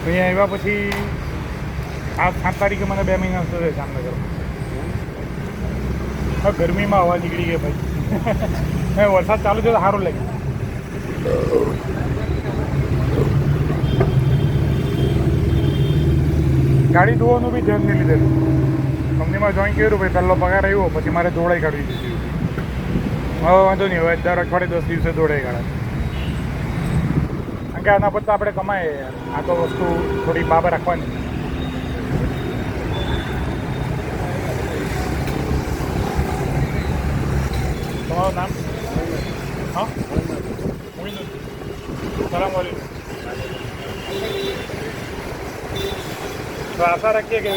અહીંયા આવ્યા પછી આ 7 તારીખે મને 2 મહિના થશે જામનગર. હા, ગરમીમાં હવા નીકળી ગઈ ભાઈ. વરસાદ ચાલુ છે તો સારું લાગે. ગાડી ધોવાનું બી ધ્યાન નહીં લીધેલું. કંપનીમાં જોઈન કર્યું ભાઈ, પહેલો પગાર આવ્યો પછી મારે દોડાઈ કાઢવી દીધી. હવે વાંધો નહીં, હવે દર અઠવાડિયે 10 દિવસે દોડાઈ કાઢે. કારણ કે આના પડતા આપણે કમાઈએ યાર. આ તો વસ્તુ થોડી બાબા રાખવાની. તમારું નામ? હા, સલામ વાલેકુમ. તો આશા રાખીએ કે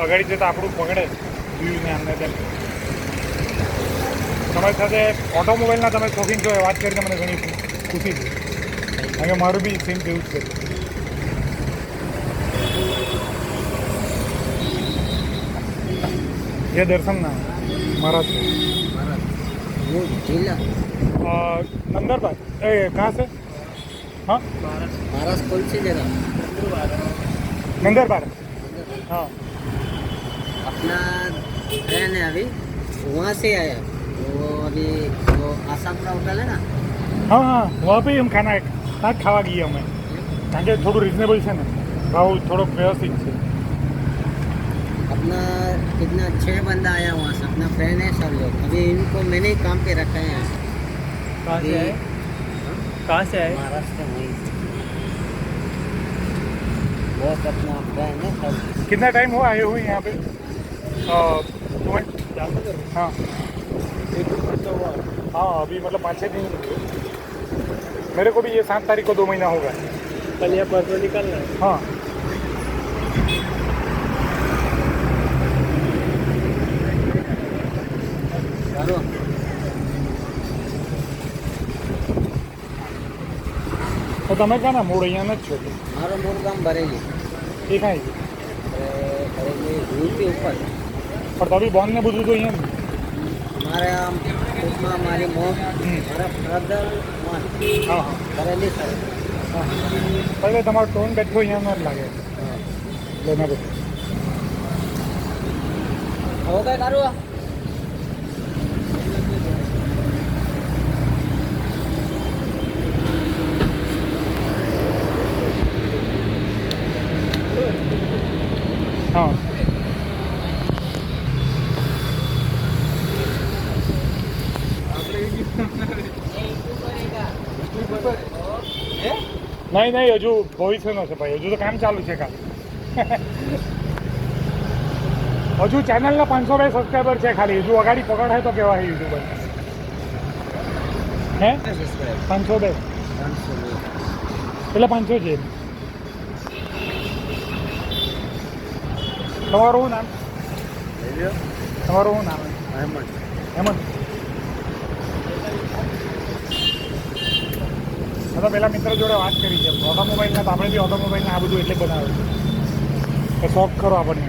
અગાડી જતાં આપણું પકડે વ્યૂઝને આમને તેમ. તમારી સાથે ઓટોમોબાઈલના તમે શોખીન છો એ વાત કરીને મને ઘણી ખુશી છે. કારણ કે મારું બી સેમ જેવું જ છે. ये दर्शन नाम महाराष्ट्र वो जिला नंदरबार. कहाँ से? हाँ, महाराष्ट्र कौन सी जगह? नंदरबार. हाँ, अपना ट्रेन है अभी वहाँ से आया वो अभी वो आशापुरा होटल है ना हाँ हाँ, वहाँ पे हम खाना खावा गए અમે. કારણ કે થોડું રિઝનેબલ છે ને, ભાવ થોડોક વ્યવસ્થિત છે. अपना कितना 6 बंदा आया वहाँ से, अपना फ्रेंड है सब लोग. अभी इनको मैंने ही काम पे रखा है यहाँ. कहाँ से आए? कहाँ से आए? महाराष्ट्र वहीं से. बहुत अपना फ्रेंड है सब. कितना टाइम हुआ आए हुए यहाँ पे? हाँ हाँ, अभी मतलब 5-6 दिन. मेरे को भी ये 7 तारीख को 2 महीना होगा. कल या परसों निकलना है. हाँ, ચાલો તો તમે ક્યાં ના મૂળ અહીંયા જ છો? મારો મૂળ ગામ ભરેલી. એ કાંઈ ભરેલી રૂપી ઉપર. પણ તો બી બોન્ડ ને બધું તો અહીંયા ને. મારા ટૂંકમાં મારી મોમ મારા બ્રધર વન હા હા ભરેલી સાહેબ. હા, હવે તમારો ટોન બેઠો અહીંયા જ લાગે. એટલે ના બધું હવે કઈ કરું? હા. નહીં નહીં, હજુ ભવિષ્યનો છે ભાઈ. હજુ તો કામ ચાલુ છે ખાલી. હજુ ચેનલના 502 સબસ્ક્રાઈબર છે ખાલી. હજુ અગાડી પકડાય તો કહેવાય યુટ્યુબર. હે 502 એટલે 500 છે. તમારું શું નામ? તમારું શું નામ? અહેમદ. હેમંત. તો પેલા મિત્ર જોડે વાત કરી છે ઓટોમોબાઈલના. તો આપણે બી ઓટોમોબાઈલના આ બધું એટલે બનાવે છે. શોખ ખરો આપણને.